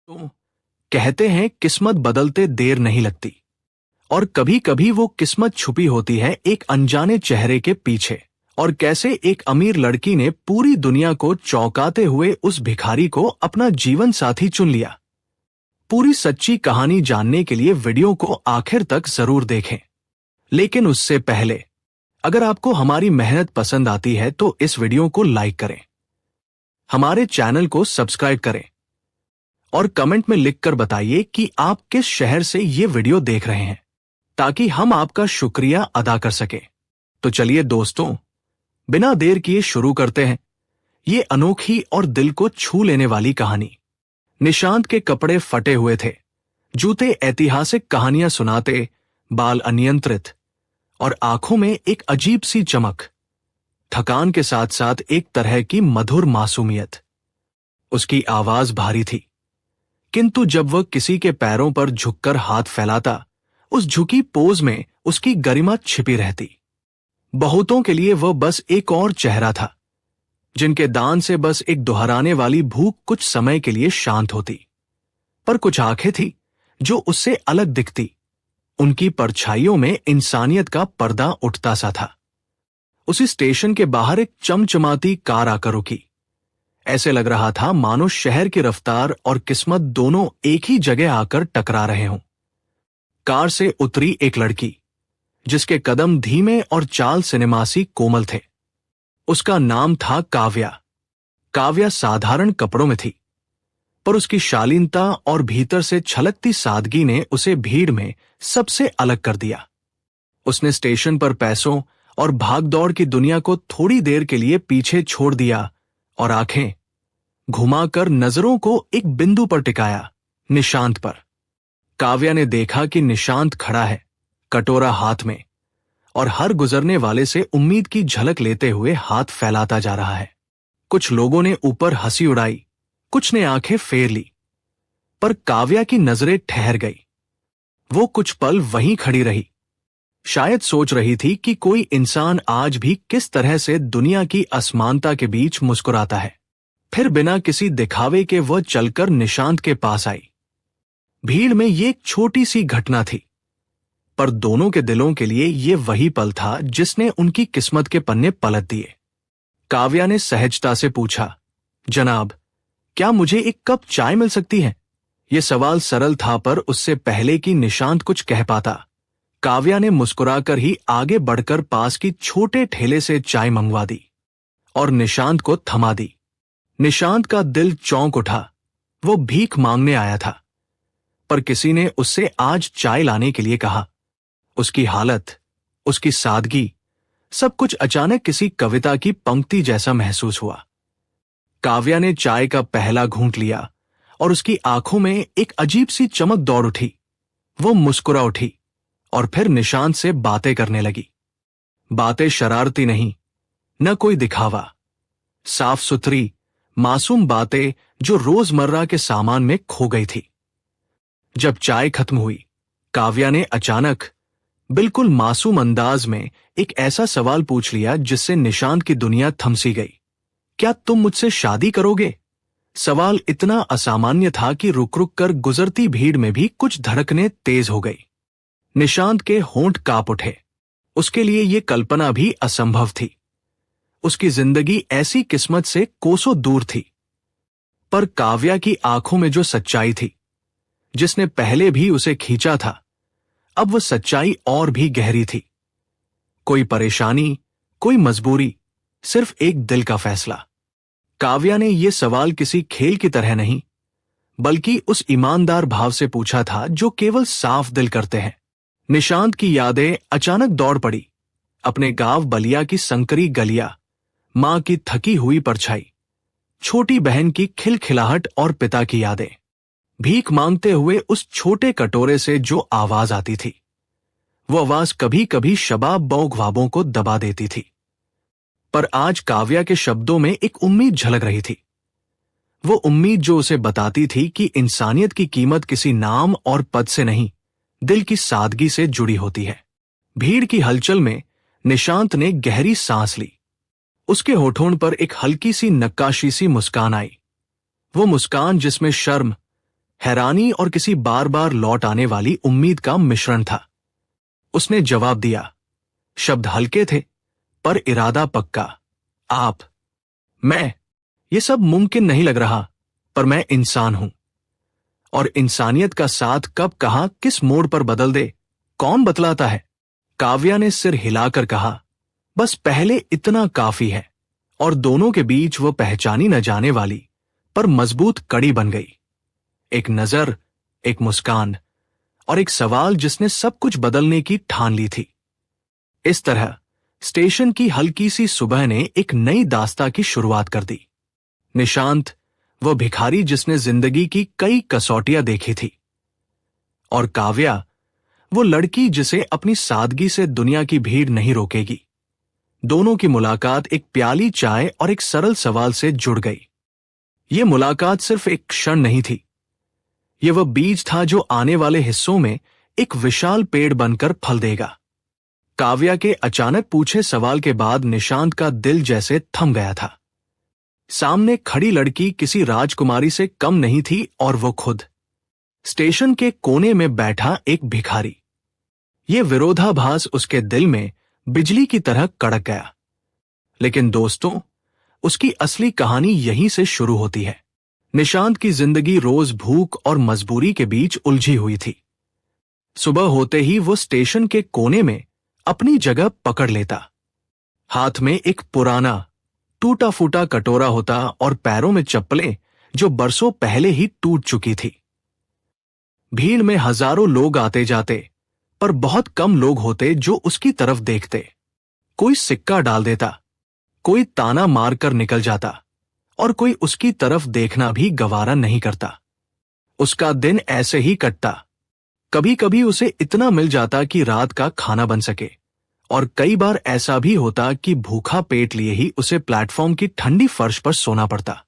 तो कहते हैं किस्मत बदलते देर नहीं लगती। और कभी कभी वो किस्मत छुपी होती है एक अनजाने चेहरे के पीछे। और कैसे एक अमीर लड़की ने पूरी दुनिया को चौंकाते हुए उस भिखारी को अपना जीवन साथी चुन लिया। पूरी सच्ची कहानी जानने के लिए वीडियो को आखिर तक जरूर देखें। लेकिन उससे पहले, अगर आपको हमारी मेहनत पसंद आती है तो इस वीडियो को लाइक करें, हमारे चैनल को सब्सक्राइब करें और कमेंट में लिखकर बताइए कि आप किस शहर से ये वीडियो देख रहे हैं, ताकि हम आपका शुक्रिया अदा कर सके। तो चलिए दोस्तों, बिना देर किए शुरू करते हैं ये अनोखी और दिल को छू लेने वाली कहानी। निशांत के कपड़े फटे हुए थे, जूते ऐतिहासिक कहानियां सुनाते, बाल अनियंत्रित और आंखों में एक अजीब सी चमक, थकान के साथ साथ एक तरह की मधुर मासूमियत। उसकी आवाज भारी थी, किंतु जब वह किसी के पैरों पर झुककर हाथ फैलाता, उस झुकी पोज में उसकी गरिमा छिपी रहती। बहुतों के लिए वह बस एक और चेहरा था, जिनके दान से बस एक दोहराने वाली भूख कुछ समय के लिए शांत होती। पर कुछ आंखें थी जो उससे अलग दिखती। उनकी परछाइयों में इंसानियत का पर्दा उठता सा था। उसी स्टेशन के बाहर एक चमचमाती कार आकर रुकी। ऐसे लग रहा था मानो शहर की रफ्तार और किस्मत दोनों एक ही जगह आकर टकरा रहे हों। कार से उतरी एक लड़की, जिसके कदम धीमे और चाल सिनेमासी कोमल थे। उसका नाम था काव्या। काव्या साधारण कपड़ों में थी, पर उसकी शालीनता और भीतर से छलकती सादगी ने उसे भीड़ में सबसे अलग कर दिया। उसने स्टेशन पर पैसों और भागदौड़ की दुनिया को थोड़ी देर के लिए पीछे छोड़ दिया और आंखें घुमाकर नजरों को एक बिंदु पर टिकाया, निशांत पर। काव्या ने देखा कि निशांत खड़ा है, कटोरा हाथ में, और हर गुजरने वाले से उम्मीद की झलक लेते हुए हाथ फैलाता जा रहा है। कुछ लोगों ने ऊपर हंसी उड़ाई, कुछ ने आंखें फेर ली, पर काव्या की नजरें ठहर गई। वो कुछ पल वहीं खड़ी रही, शायद सोच रही थी कि कोई इंसान आज भी किस तरह से दुनिया की असमानता के बीच मुस्कुराता है। फिर बिना किसी दिखावे के वह चलकर निशांत के पास आई। भीड़ में ये एक छोटी सी घटना थी, पर दोनों के दिलों के लिए ये वही पल था जिसने उनकी किस्मत के पन्ने पलट दिए। काव्या ने सहजता से पूछा, जनाब, क्या मुझे एक कप चाय मिल सकती है? यह सवाल सरल था, पर उससे पहले कि निशांत कुछ कह पाता, काव्या ने मुस्कुराकर ही आगे बढ़कर पास की छोटे ठेले से चाय मंगवा दी और निशांत को थमा दी। निशांत का दिल चौंक उठा। वो भीख मांगने आया था, पर किसी ने उससे आज चाय लाने के लिए कहा। उसकी हालत, उसकी सादगी, सब कुछ अचानक किसी कविता की पंक्ति जैसा महसूस हुआ। काव्या ने चाय का पहला घूंट लिया और उसकी आंखों में एक अजीब सी चमक दौड़ उठी। वो मुस्कुरा उठी और फिर निशांत से बातें करने लगी। बातें शरारती नहीं, न कोई दिखावा, साफ सुथरी मासूम बातें जो रोजमर्रा के सामान में खो गई थी। जब चाय खत्म हुई, काव्या ने अचानक बिल्कुल मासूम अंदाज में एक ऐसा सवाल पूछ लिया जिससे निशांत की दुनिया थमसी गई। क्या तुम मुझसे शादी करोगे? सवाल इतना असामान्य था कि रुक रुक कर गुजरती भीड़ में भी कुछ धड़कनें तेज हो गई। निशांत के होंठ कांप उठे। उसके लिए ये कल्पना भी असंभव थी। उसकी जिंदगी ऐसी किस्मत से कोसों दूर थी। पर काव्या की आंखों में जो सच्चाई थी, जिसने पहले भी उसे खींचा था, अब वह सच्चाई और भी गहरी थी। कोई परेशानी, कोई मजबूरी, सिर्फ एक दिल का फैसला। काव्या ने यह सवाल किसी खेल की तरह नहीं, बल्कि उस ईमानदार भाव से पूछा था जो केवल साफ दिल करते हैं। निशांत की यादें अचानक दौड़ पड़ी। अपने गांव बलिया की संकरी गलियां, मां की थकी हुई परछाई, छोटी बहन की खिलखिलाहट और पिता की यादें। भीख मांगते हुए उस छोटे कटोरे से जो आवाज आती थी, वो आवाज कभी कभी शबाब बौ ख्वाबों को दबा देती थी। पर आज काव्या के शब्दों में एक उम्मीद झलक रही थी। वो उम्मीद जो उसे बताती थी कि इंसानियत की कीमत किसी नाम और पद से नहीं, दिल की सादगी से जुड़ी होती है। भीड़ की हलचल में निशांत ने गहरी सांस ली। उसके होठों पर एक हल्की सी नक्काशी सी मुस्कान आई। वो मुस्कान जिसमें शर्म, हैरानी और किसी बार बार लौट आने वाली उम्मीद का मिश्रण था। उसने जवाब दिया। शब्द हल्के थे पर इरादा पक्का। आप, मैं, ये सब मुमकिन नहीं लग रहा, पर मैं इंसान हूं। और इंसानियत का साथ कब कहां किस मोड़ पर बदल दे, कौन बतलाता है? काव्या ने सिर हिलाकर कहा, बस पहले इतना काफी है। और दोनों के बीच वो पहचानी न जाने वाली पर मजबूत कड़ी बन गई। एक नजर, एक मुस्कान और एक सवाल जिसने सब कुछ बदलने की ठान ली थी। इस तरह स्टेशन की हल्की सी सुबह ने एक नई दास्तां की शुरुआत कर दी। निशांत, वो भिखारी जिसने जिंदगी की कई कसौटियां देखी थी, और काव्या, वो लड़की जिसे अपनी सादगी से दुनिया की भीड़ नहीं रोकेगी। दोनों की मुलाकात एक प्याली चाय और एक सरल सवाल से जुड़ गई। ये मुलाकात सिर्फ एक क्षण नहीं थी, ये वह बीज था जो आने वाले हिस्सों में एक विशाल पेड़ बनकर फल देगा। काव्या के अचानक पूछे सवाल के बाद निशांत का दिल जैसे थम गया था। सामने खड़ी लड़की किसी राजकुमारी से कम नहीं थी और वो खुद स्टेशन के कोने में बैठा एक भिखारी। ये विरोधाभास उसके दिल में बिजली की तरह कड़क गया। लेकिन दोस्तों, उसकी असली कहानी यहीं से शुरू होती है। निशांत की जिंदगी रोज भूख और मजबूरी के बीच उलझी हुई थी। सुबह होते ही वो स्टेशन के कोने में अपनी जगह पकड़ लेता। हाथ में एक पुराना टूटा फूटा कटोरा होता और पैरों में चप्पलें जो बरसों पहले ही टूट चुकी थी। भीड़ में हजारों लोग आते जाते, पर बहुत कम लोग होते जो उसकी तरफ देखते। कोई सिक्का डाल देता, कोई ताना मारकर निकल जाता, और कोई उसकी तरफ देखना भी गवारा नहीं करता। उसका दिन ऐसे ही कटता। कभी कभी उसे इतना मिल जाता कि रात का खाना बन सके, और कई बार ऐसा भी होता कि भूखा पेट लिए ही उसे प्लेटफॉर्म की ठंडी फर्श पर सोना पड़ता।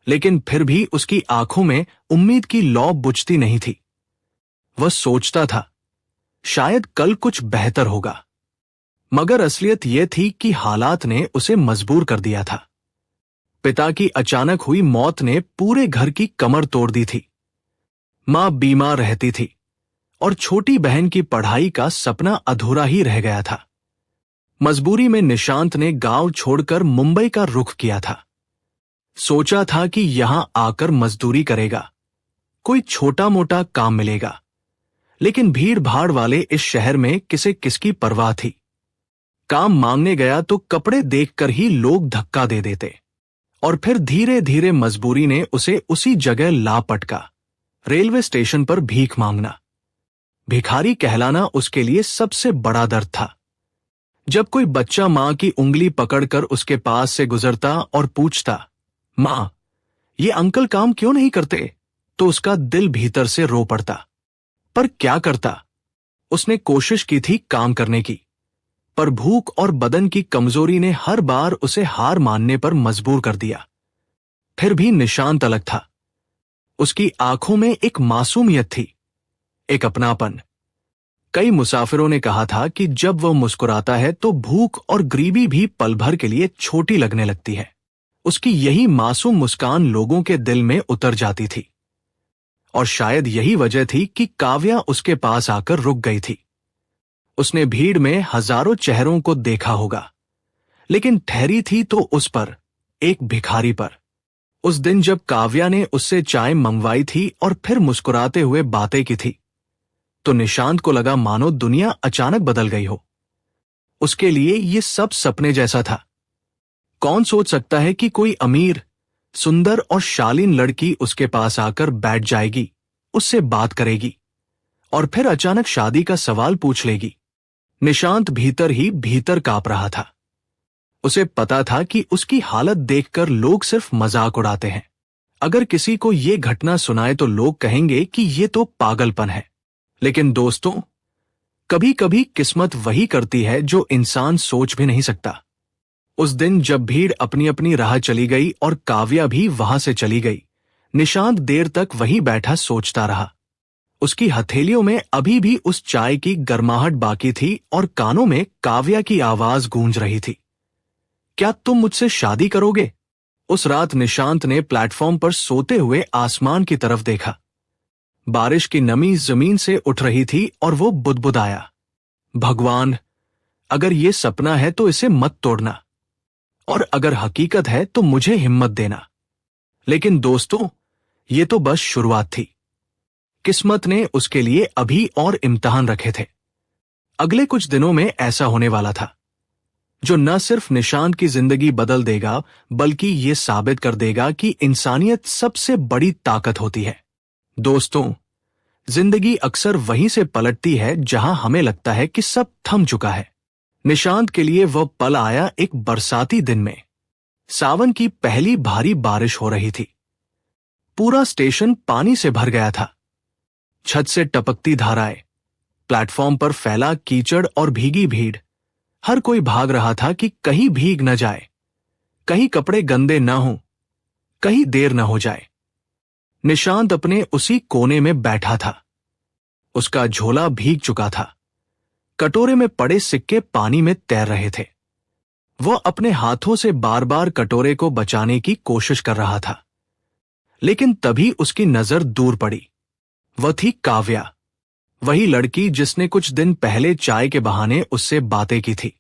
लेकिन फिर भी उसकी आंखों में उम्मीद की लौ बुझती नहीं थी। वह सोचता था, शायद कल कुछ बेहतर होगा। मगर असलियत यह थी कि हालात ने उसे मजबूर कर दिया था। पिता की अचानक हुई मौत ने पूरे घर की कमर तोड़ दी थी। मां बीमार रहती थी और छोटी बहन की पढ़ाई का सपना अधूरा ही रह गया था। मजबूरी में निशांत ने गांव छोड़कर मुंबई का रुख किया था। सोचा था कि यहां आकर मजदूरी करेगा, कोई छोटा मोटा काम मिलेगा। लेकिन भीड़ भाड़ वाले इस शहर में किसे किसकी परवाह थी। काम मांगने गया तो कपड़े देखकर ही लोग धक्का दे देते, और फिर धीरे धीरे मजबूरी ने उसे उसी जगह ला पटका, रेलवे स्टेशन पर भीख मांगना। भिखारी कहलाना उसके लिए सबसे बड़ा दर्द था। जब कोई बच्चा मां की उंगली पकड़कर उसके पास से गुजरता और पूछता, मां, ये अंकल काम क्यों नहीं करते, तो उसका दिल भीतर से रो पड़ता। पर क्या करता? उसने कोशिश की थी काम करने की, पर भूख और बदन की कमजोरी ने हर बार उसे हार मानने पर मजबूर कर दिया। फिर भी निशांत अलग था। उसकी आंखों में एक मासूमियत थी, एक अपनापन। कई मुसाफिरों ने कहा था कि जब वह मुस्कुराता है तो भूख और गरीबी भी पल भर के लिए छोटी लगने लगती है। उसकी यही मासूम मुस्कान लोगों के दिल में उतर जाती थी। और शायद यही वजह थी कि काव्या उसके पास आकर रुक गई थी। उसने भीड़ में हजारों चेहरों को देखा होगा, लेकिन ठहरी थी तो उस पर, एक भिखारी पर। उस दिन जब काव्या ने उससे चाय मंगवाई थी और फिर मुस्कुराते हुए बातें की थी, तो निशांत को लगा मानो दुनिया अचानक बदल गई हो। उसके लिए ये सब सपने जैसा था। कौन सोच सकता है कि कोई अमीर, सुंदर और शालीन लड़की उसके पास आकर बैठ जाएगी, उससे बात करेगी, और फिर अचानक शादी का सवाल पूछ लेगी। निशांत भीतर ही भीतर कांप रहा था। उसे पता था कि उसकी हालत देखकर लोग सिर्फ मजाक उड़ाते हैं। अगर किसी को ये घटना सुनाए तो लोग कहेंगे कि ये तो पागलपन है। लेकिन दोस्तों, कभी कभी किस्मत वही करती है जो इंसान सोच भी नहीं सकता। उस दिन जब भीड़ अपनी अपनी राह चली गई और काव्या भी वहां से चली गई, निशांत देर तक वहीं बैठा सोचता रहा। उसकी हथेलियों में अभी भी उस चाय की गर्माहट बाकी थी और कानों में काव्या की आवाज गूंज रही थी, क्या तुम मुझसे शादी करोगे? उस रात निशांत ने प्लेटफॉर्म पर सोते हुए आसमान की तरफ देखा। बारिश की नमी जमीन से उठ रही थी और वो बुदबुदाया, भगवान, अगर ये सपना है तो इसे मत तोड़ना, और अगर हकीकत है तो मुझे हिम्मत देना। लेकिन दोस्तों, ये तो बस शुरुआत थी। किस्मत ने उसके लिए अभी और इम्तिहान रखे थे। अगले कुछ दिनों में ऐसा होने वाला था जो न सिर्फ निशांत की जिंदगी बदल देगा, बल्कि ये साबित कर देगा कि इंसानियत सबसे बड़ी ताकत होती है। दोस्तों, जिंदगी अक्सर वहीं से पलटती है जहां हमें लगता है कि सब थम चुका है। निशांत के लिए वह पल आया एक बरसाती दिन में। सावन की पहली भारी बारिश हो रही थी। पूरा स्टेशन पानी से भर गया था। छत से टपकती धाराएं, प्लेटफॉर्म पर फैला कीचड़ और भीगी भीड़। हर कोई भाग रहा था कि कहीं भीग न जाए, कहीं कपड़े गंदे न हों, कहीं देर न हो जाए। निशांत अपने उसी कोने में बैठा था। उसका झोला भीग चुका था। कटोरे में पड़े सिक्के पानी में तैर रहे थे। वह अपने हाथों से बार बार कटोरे को बचाने की कोशिश कर रहा था, लेकिन तभी उसकी नजर दूर पड़ी। वह थी काव्या, वही लड़की जिसने कुछ दिन पहले चाय के बहाने उससे बातें की थी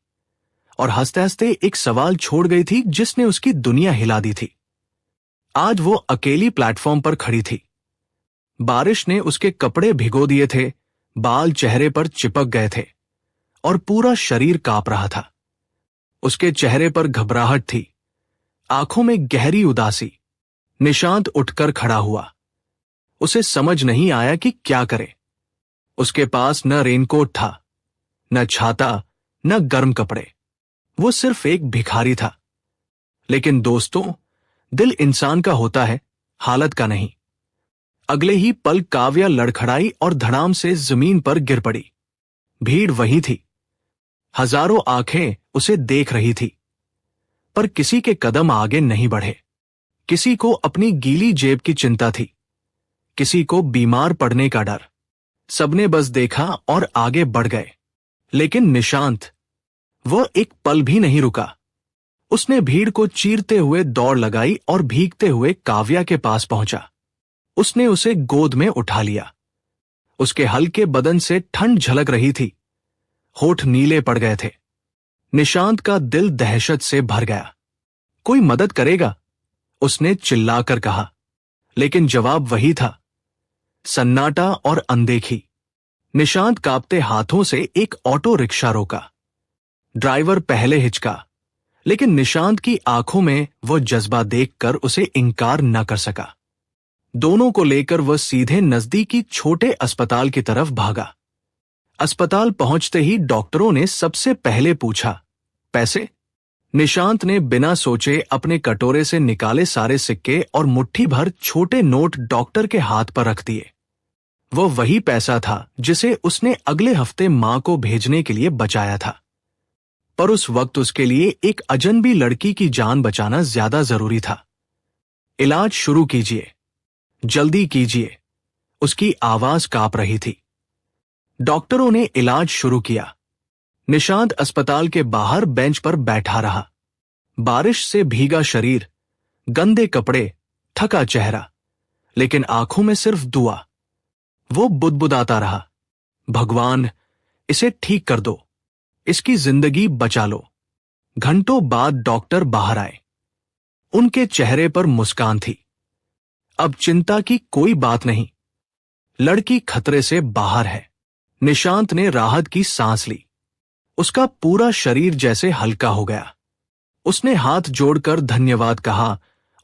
और हंसते हंसते एक सवाल छोड़ गई थी जिसने उसकी दुनिया हिला दी थी। आज वो अकेली प्लेटफॉर्म पर खड़ी थी। बारिश ने उसके कपड़े भिगो दिए थे, बाल चेहरे पर चिपक गए थे और पूरा शरीर कांप रहा था। उसके चेहरे पर घबराहट थी, आंखों में गहरी उदासी। निशांत उठकर खड़ा हुआ। उसे समझ नहीं आया कि क्या करे। उसके पास न रेनकोट था, न छाता, न गर्म कपड़े। वो सिर्फ एक भिखारी था। लेकिन दोस्तों, दिल इंसान का होता है, हालत का नहीं। अगले ही पल काव्या लड़खड़ाई और धड़ाम से जमीन पर गिर पड़ी। भीड़ वही थी। हजारों आंखें उसे देख रही थी, पर किसी के कदम आगे नहीं बढ़े। किसी को अपनी गीली जेब की चिंता थी, किसी को बीमार पड़ने का डर। सबने बस देखा और आगे बढ़ गए। लेकिन निशांत, वह एक पल भी नहीं रुका। उसने भीड़ को चीरते हुए दौड़ लगाई और भीगते हुए काव्या के पास पहुंचा। उसने उसे गोद में उठा लिया। उसके हल्के बदन से ठंड झलक रही थी। होठ नीले पड़ गए थे। निशांत का दिल दहशत से भर गया। कोई मदद करेगा? उसने चिल्लाकर कहा, लेकिन जवाब वही था, सन्नाटा और अनदेखी। निशांत कांपते हाथों से एक ऑटो रिक्शा रोका। ड्राइवर पहले हिचका, लेकिन निशांत की आंखों में वह जज्बा देखकर उसे इनकार न कर सका। दोनों को लेकर वह सीधे नजदीकी छोटे अस्पताल की तरफ भागा। अस्पताल पहुंचते ही डॉक्टरों ने सबसे पहले पूछा, पैसे? निशांत ने बिना सोचे अपने कटोरे से निकाले सारे सिक्के और मुट्ठी भर छोटे नोट डॉक्टर के हाथ पर रख दिए। वह वही पैसा था जिसे उसने अगले हफ्ते मां को भेजने के लिए बचाया था। पर उस वक्त उसके लिए एक अजनबी लड़की की जान बचाना ज्यादा जरूरी था। इलाज शुरू कीजिए, जल्दी कीजिए। उसकी आवाज कांप रही थी। डॉक्टरों ने इलाज शुरू किया। निशांत अस्पताल के बाहर बेंच पर बैठा रहा। बारिश से भीगा शरीर, गंदे कपड़े, थका चेहरा, लेकिन आंखों में सिर्फ दुआ। वो बुदबुदाता रहा, भगवान, इसे ठीक कर दो, इसकी जिंदगी बचा लो। घंटों बाद डॉक्टर बाहर आए। उनके चेहरे पर मुस्कान थी। अब चिंता की कोई बात नहीं, लड़की खतरे से बाहर है। निशांत ने राहत की सांस ली। उसका पूरा शरीर जैसे हल्का हो गया। उसने हाथ जोड़कर धन्यवाद कहा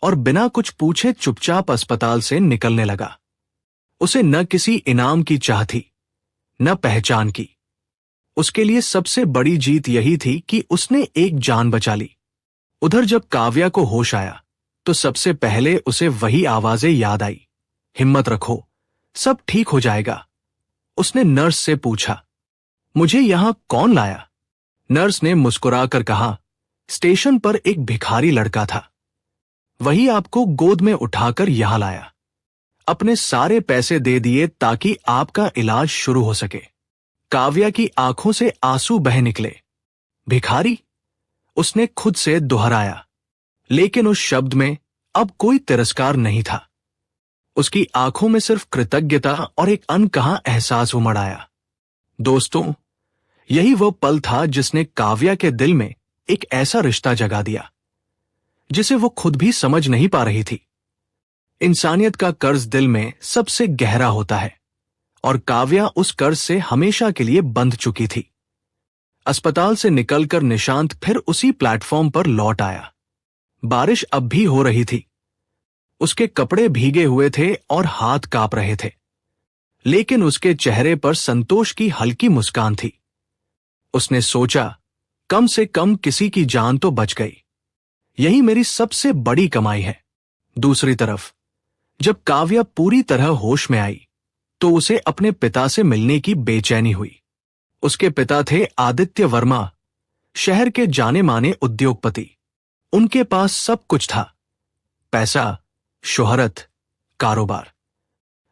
और बिना कुछ पूछे चुपचाप अस्पताल से निकलने लगा। उसे न किसी इनाम की चाह थी, न पहचान की। उसके लिए सबसे बड़ी जीत यही थी कि उसने एक जान बचा ली। उधर जब काव्या को होश आया तो सबसे पहले उसे वही आवाजें याद आई, हिम्मत रखो, सब ठीक हो जाएगा। उसने नर्स से पूछा, मुझे यहां कौन लाया? नर्स ने मुस्कुराकर कहा, स्टेशन पर एक भिखारी लड़का था, वही आपको गोद में उठाकर यहां लाया। अपने सारे पैसे दे दिए ताकि आपका इलाज शुरू हो सके। काव्या की आंखों से आंसू बह निकले। भिखारी? उसने खुद से दोहराया, लेकिन उस शब्द में अब कोई तिरस्कार नहीं था। उसकी आंखों में सिर्फ कृतज्ञता और एक अनकहा एहसास उमड़ आया। दोस्तों, यही वो पल था जिसने काव्या के दिल में एक ऐसा रिश्ता जगा दिया जिसे वो खुद भी समझ नहीं पा रही थी। इंसानियत का कर्ज दिल में सबसे गहरा होता है और काव्या उस कर्ज से हमेशा के लिए बंध चुकी थी। अस्पताल से निकलकर निशांत फिर उसी प्लेटफॉर्म पर लौट आया। बारिश अब भी हो रही थी। उसके कपड़े भीगे हुए थे और हाथ कांप रहे थे, लेकिन उसके चेहरे पर संतोष की हल्की मुस्कान थी। उसने सोचा, कम से कम किसी की जान तो बच गई। यही मेरी सबसे बड़ी कमाई है। दूसरी तरफ जब काव्या पूरी तरह होश में आई तो उसे अपने पिता से मिलने की बेचैनी हुई। उसके पिता थे आदित्य वर्मा, शहर के जाने माने उद्योगपति। उनके पास सब कुछ था, पैसा, शोहरत, कारोबार।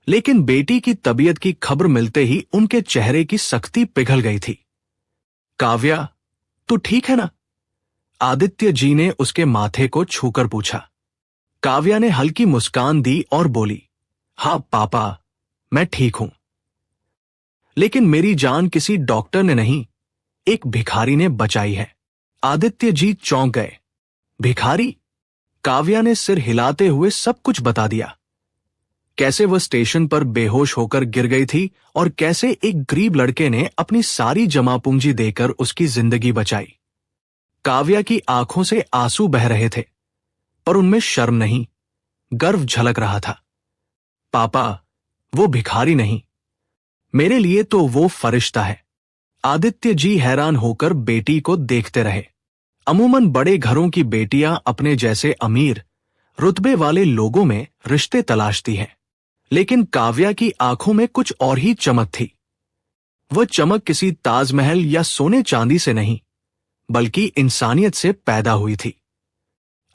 लेकिन बेटी की तबीयत की खबर मिलते ही उनके चेहरे की सख्ती पिघल गई थी। काव्या, तू ठीक है ना? आदित्य जी ने उसके माथे को छूकर पूछा। काव्या ने हल्की मुस्कान दी और बोली, हाँ पापा, मैं ठीक हूं। लेकिन मेरी जान किसी डॉक्टर ने नहीं, एक भिखारी ने बचाई है। आदित्य जी चौंक गए। भिखारी? काव्या ने सिर हिलाते हुए सब कुछ बता दिया। कैसे वह स्टेशन पर बेहोश होकर गिर गई थी और कैसे एक गरीब लड़के ने अपनी सारी जमा पूंजी देकर उसकी जिंदगी बचाई। काव्या की आंखों से आंसू बह रहे थे, पर उनमें शर्म नहीं, गर्व झलक रहा था। पापा, वो भिखारी नहीं, मेरे लिए तो वो फरिश्ता है। आदित्य जी हैरान होकर बेटी को देखते रहे। अमूमन बड़े घरों की बेटियां अपने जैसे अमीर, रुतबे वाले लोगों में रिश्ते तलाशती हैं, लेकिन काव्या की आंखों में कुछ और ही चमक थी। वह चमक किसी ताजमहल या सोने चांदी से नहीं, बल्कि इंसानियत से पैदा हुई थी।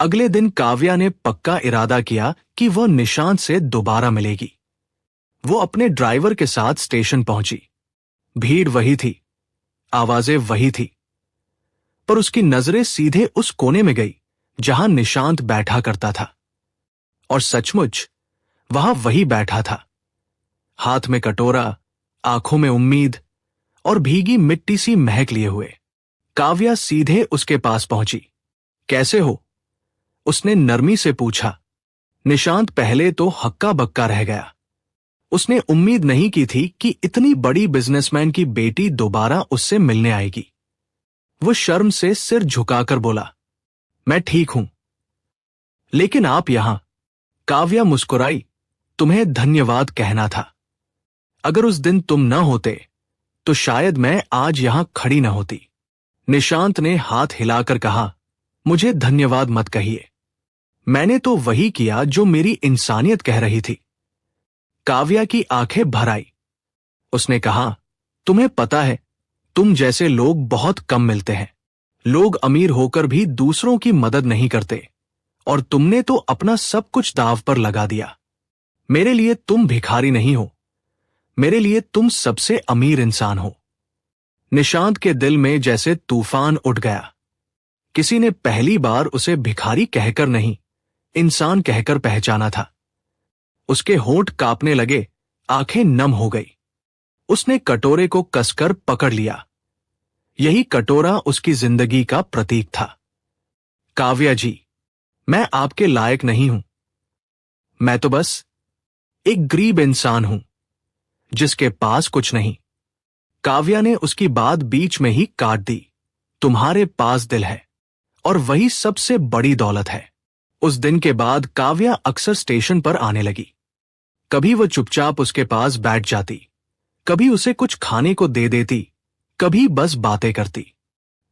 अगले दिन काव्या ने पक्का इरादा किया कि वह निशांत से दोबारा मिलेगी। वो अपने ड्राइवर के साथ स्टेशन पहुंची। भीड़ वही थी, आवाजें वही थी, पर उसकी नजरें सीधे उस कोने में गई जहां निशांत बैठा करता था। और सचमुच वहां वही बैठा था, हाथ में कटोरा, आंखों में उम्मीद और भीगी मिट्टी सी महक लिए हुए। काव्या सीधे उसके पास पहुंची। कैसे हो? उसने नरमी से पूछा। निशांत पहले तो हक्का बक्का रह गया। उसने उम्मीद नहीं की थी कि इतनी बड़ी बिजनेसमैन की बेटी दोबारा उससे मिलने आएगी। वो शर्म से सिर झुकाकर बोला, मैं ठीक हूं। लेकिन आप यहां? काव्या मुस्कुराई। तुम्हें धन्यवाद कहना था। अगर उस दिन तुम न होते तो शायद मैं आज यहां खड़ी न होती। निशांत ने हाथ हिलाकर कहा, मुझे धन्यवाद मत कहिए। मैंने तो वही किया जो मेरी इंसानियत कह रही थी। काव्या की आंखें भर आई। उसने कहा, तुम्हें पता है, तुम जैसे लोग बहुत कम मिलते हैं। लोग अमीर होकर भी दूसरों की मदद नहीं करते, और तुमने तो अपना सब कुछ दांव पर लगा दिया। मेरे लिए तुम भिखारी नहीं हो, मेरे लिए तुम सबसे अमीर इंसान हो। निशांत के दिल में जैसे तूफान उठ गया। किसी ने पहली बार उसे भिखारी कहकर नहीं, इंसान कहकर पहचाना था। उसके होंठ कांपने लगे, आंखें नम हो गई। उसने कटोरे को कसकर पकड़ लिया। यही कटोरा उसकी जिंदगी का प्रतीक था। काव्या जी, मैं आपके लायक नहीं हूं। मैं तो बस एक गरीब इंसान हूं जिसके पास कुछ नहीं। काव्या ने उसकी बात बीच में ही काट दी। तुम्हारे पास दिल है, और वही सबसे बड़ी दौलत है। उस दिन के बाद काव्या अक्सर स्टेशन पर आने लगी। कभी वह चुपचाप उसके पास बैठ जाती, कभी उसे कुछ खाने को दे देती, कभी बस बातें करती।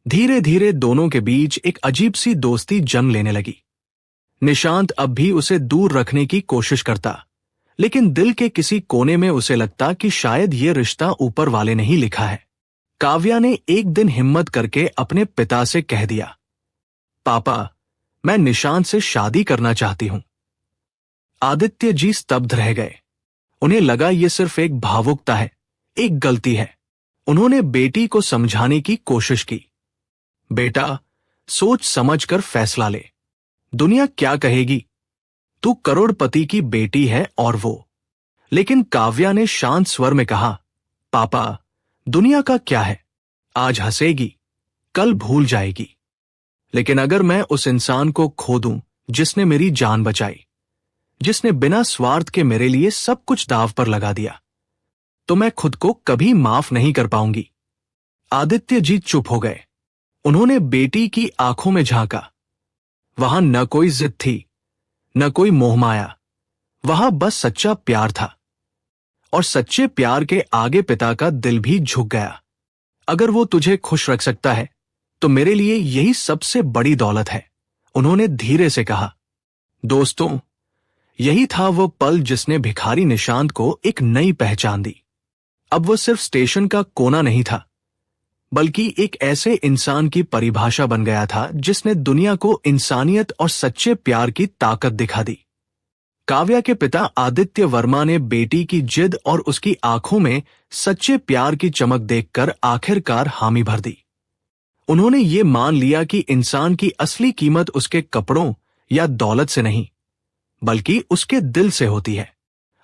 धीरे धीरे दोनों के बीच एक अजीब सी दोस्ती जन्म लेने लगी। निशांत अब भी उसे दूर रखने की कोशिश करता, लेकिन दिल के किसी कोने में उसे लगता कि शायद ये रिश्ता ऊपर वाले ने ही लिखा है। काव्या ने एक दिन हिम्मत करके अपने पिता से कह दिया, पापा, मैं निशांत से शादी करना चाहती हूं। आदित्य जी स्तब्ध रह गए। उन्हें लगा ये सिर्फ एक भावुकता है, एक गलती है। उन्होंने बेटी को समझाने की कोशिश की। बेटा, सोच समझ कर फैसला ले। दुनिया क्या कहेगी? तू करोड़पति की बेटी है और वो। लेकिन काव्या ने शांत स्वर में कहा, पापा, दुनिया का क्या है, आज हंसेगी, कल भूल जाएगी। लेकिन अगर मैं उस इंसान को खो दूं जिसने मेरी जान बचाई, जिसने बिना स्वार्थ के मेरे लिए सब कुछ दांव पर लगा दिया, तो मैं खुद को कभी माफ नहीं कर पाऊंगी। आदित्य जी चुप हो गए। उन्होंने बेटी की आंखों में झांका। वहां न कोई जिद थी, न कोई मोहमाया, वहां बस सच्चा प्यार था। और सच्चे प्यार के आगे पिता का दिल भी झुक गया। अगर वो तुझे खुश रख सकता है तो मेरे लिए यही सबसे बड़ी दौलत है, उन्होंने धीरे से कहा। दोस्तों, यही था वो पल जिसने भिखारी निशांत को एक नई पहचान दी। अब वो सिर्फ स्टेशन का कोना नहीं था, बल्कि एक ऐसे इंसान की परिभाषा बन गया था जिसने दुनिया को इंसानियत और सच्चे प्यार की ताकत दिखा दी। काव्या के पिता आदित्य वर्मा ने बेटी की जिद और उसकी आंखों में सच्चे प्यार की चमक देखकर आखिरकार हामी भर दी। उन्होंने ये मान लिया कि इंसान की असली कीमत उसके कपड़ों या दौलत से नहीं, बल्कि उसके दिल से होती है।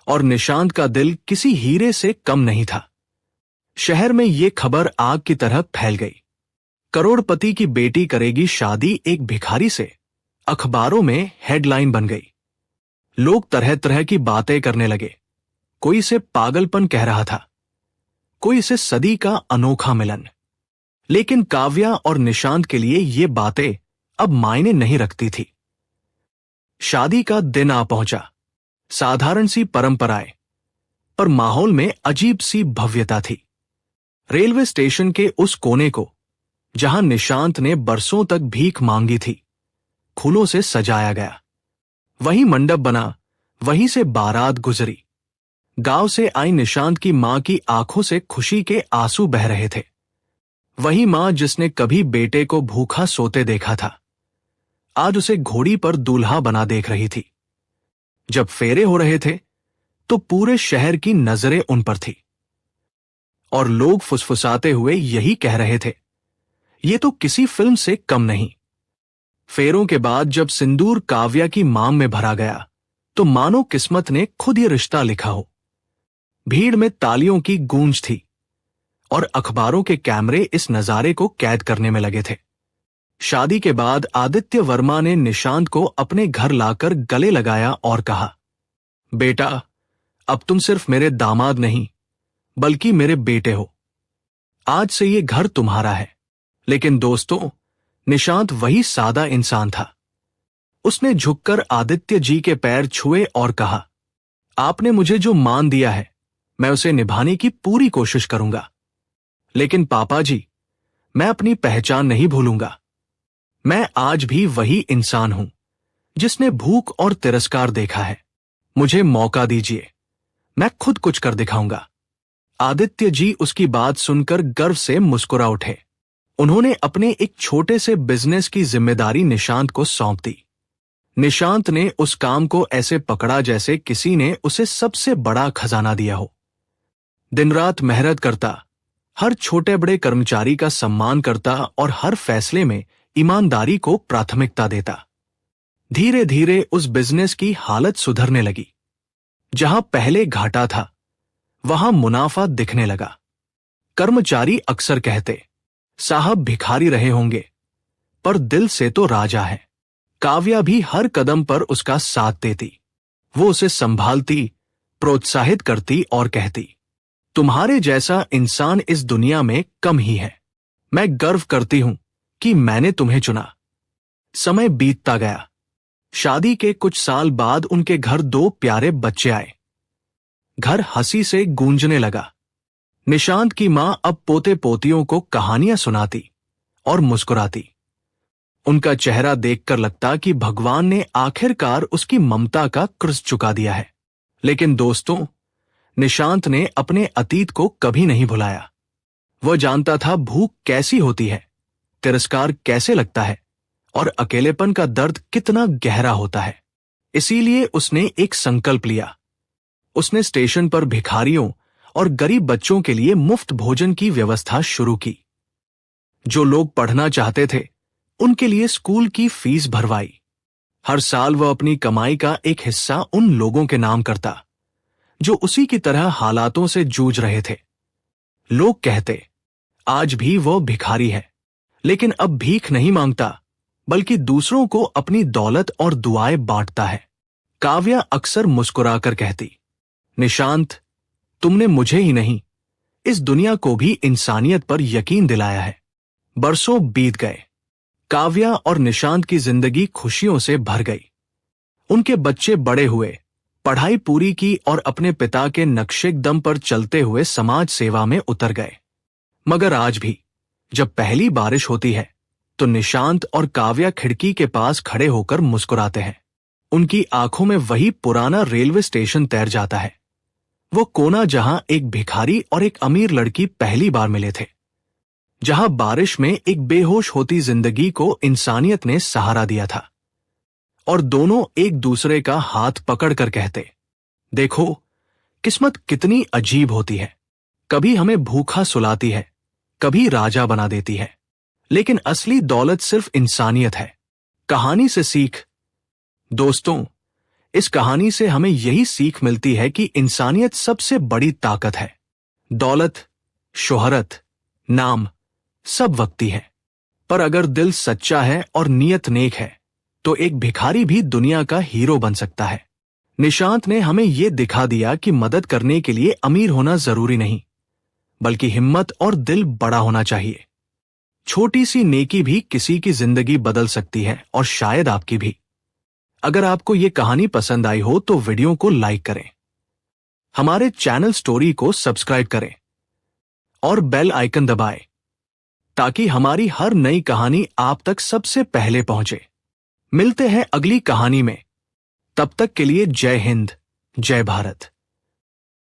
और निशांत का दिल किसी हीरे से कम नहीं था। शहर में ये खबर आग की तरह फैल गई। करोड़पति की बेटी करेगी शादी एक भिखारी से। अखबारों में हेडलाइन बन गई। लोग तरह तरह की बातें करने लगे। कोई इसे पागलपन कह रहा था, कोई इसे सदी का अनोखा मिलन। लेकिन काव्या और निशांत के लिए ये बातें अब मायने नहीं रखती थी। शादी का दिन आ पहुंचा। साधारण सी परंपराएं, पर माहौल में अजीब सी भव्यता थी। रेलवे स्टेशन के उस कोने को, जहां निशांत ने बरसों तक भीख मांगी थी, फूलों से सजाया गया। वहीं मंडप बना, वहीं से बारात गुजरी। गांव से आई निशांत की मां की आंखों से खुशी के आंसू बह रहे थे। वही मां जिसने कभी बेटे को भूखा सोते देखा था, आज उसे घोड़ी पर दूल्हा बना देख रही थी। जब फेरे हो रहे थे तो पूरे शहर की नजरें उन पर थी, और लोग फुसफुसाते हुए यही कह रहे थे, ये तो किसी फिल्म से कम नहीं। फेरों के बाद जब सिंदूर काव्या की मांग में भरा गया तो मानो किस्मत ने खुद ये रिश्ता लिखा हो। भीड़ में तालियों की गूंज थी और अखबारों के कैमरे इस नजारे को कैद करने में लगे थे। शादी के बाद आदित्य वर्मा ने निशांत को अपने घर लाकर गले लगाया और कहा, बेटा, अब तुम सिर्फ मेरे दामाद नहीं, बल्कि मेरे बेटे हो। आज से ये घर तुम्हारा है। लेकिन दोस्तों, निशांत वही सादा इंसान था। उसने झुककर आदित्य जी के पैर छुए और कहा, आपने मुझे जो मान दिया है, मैं उसे निभाने की पूरी कोशिश करूंगा। लेकिन पापा जी, मैं अपनी पहचान नहीं भूलूंगा। मैं आज भी वही इंसान हूं जिसने भूख और तिरस्कार देखा है। मुझे मौका दीजिए, मैं खुद कुछ कर दिखाऊंगा। आदित्य जी उसकी बात सुनकर गर्व से मुस्कुरा उठे। उन्होंने अपने एक छोटे से बिजनेस की जिम्मेदारी निशांत को सौंप दी। निशांत ने उस काम को ऐसे पकड़ा जैसे किसी ने उसे सबसे बड़ा खजाना दिया हो। दिन रात मेहनत करता, हर छोटे बड़े कर्मचारी का सम्मान करता और हर फैसले में ईमानदारी को प्राथमिकता देता। धीरे धीरे उस बिजनेस की हालत सुधरने लगी। जहां पहले घाटा था, वहां मुनाफा दिखने लगा। कर्मचारी अक्सर कहते, साहब भिखारी रहे होंगे, पर दिल से तो राजा है। काव्या भी हर कदम पर उसका साथ देती। वो उसे संभालती, प्रोत्साहित करती और कहती, तुम्हारे जैसा इंसान इस दुनिया में कम ही है। मैं गर्व करती हूं कि मैंने तुम्हें चुना। समय बीतता गया। शादी के कुछ साल बाद उनके घर 2 प्यारे बच्चे आए। घर हंसी से गूंजने लगा। निशांत की मां अब पोते पोतियों को कहानियां सुनाती और मुस्कुराती। उनका चेहरा देखकर लगता कि भगवान ने आखिरकार उसकी ममता का कर्ज चुका दिया है। लेकिन दोस्तों, निशांत ने अपने अतीत को कभी नहीं भुलाया। वह जानता था भूख कैसी होती है, तिरस्कार कैसे लगता है और अकेलेपन का दर्द कितना गहरा होता है। इसीलिए उसने एक संकल्प लिया। उसने स्टेशन पर भिखारियों और गरीब बच्चों के लिए मुफ्त भोजन की व्यवस्था शुरू की। जो लोग पढ़ना चाहते थे, उनके लिए स्कूल की फीस भरवाई। हर साल वह अपनी कमाई का एक हिस्सा उन लोगों के नाम करता जो उसी की तरह हालातों से जूझ रहे थे। लोग कहते, आज भी वो भिखारी है, लेकिन अब भीख नहीं मांगता, बल्कि दूसरों को अपनी दौलत और दुआएं बांटता है। काव्या अक्सर मुस्कुराकर कहती, निशांत, तुमने मुझे ही नहीं, इस दुनिया को भी इंसानियत पर यकीन दिलाया है। बरसों बीत गए। काव्या और निशांत की जिंदगी खुशियों से भर गई। उनके बच्चे बड़े हुए, पढ़ाई पूरी की और अपने पिता के नक्शेकदम पर चलते हुए समाज सेवा में उतर गए। मगर आज भी जब पहली बारिश होती है तो निशांत और काव्या खिड़की के पास खड़े होकर मुस्कुराते हैं। उनकी आंखों में वही पुराना रेलवे स्टेशन तैर जाता है, वो कोना जहां एक भिखारी और एक अमीर लड़की पहली बार मिले थे, जहां बारिश में एक बेहोश होती जिंदगी को इंसानियत ने सहारा दिया था। और दोनों एक दूसरे का हाथ पकड़कर कहते, देखो, किस्मत कितनी अजीब होती है, कभी हमें भूखा सुलाती है, कभी राजा बना देती है, लेकिन असली दौलत सिर्फ इंसानियत है। कहानी से सीख। दोस्तों, इस कहानी से हमें यही सीख मिलती है कि इंसानियत सबसे बड़ी ताकत है। दौलत, शोहरत, नाम सब वक्ती है, पर अगर दिल सच्चा है और नीयत नेक है तो एक भिखारी भी दुनिया का हीरो बन सकता है। निशांत ने हमें यह दिखा दिया कि मदद करने के लिए अमीर होना जरूरी नहीं, बल्कि हिम्मत और दिल बड़ा होना चाहिए। छोटी सी नेकी भी किसी की जिंदगी बदल सकती है, और शायद आपकी भी। अगर आपको ये कहानी पसंद आई हो तो वीडियो को लाइक करें, हमारे चैनल स्टोरी को सब्सक्राइब करें और बेल आइकन दबाएं, ताकि हमारी हर नई कहानी आप तक सबसे पहले पहुंचे। मिलते हैं अगली कहानी में। तब तक के लिए जय हिंद, जय भारत।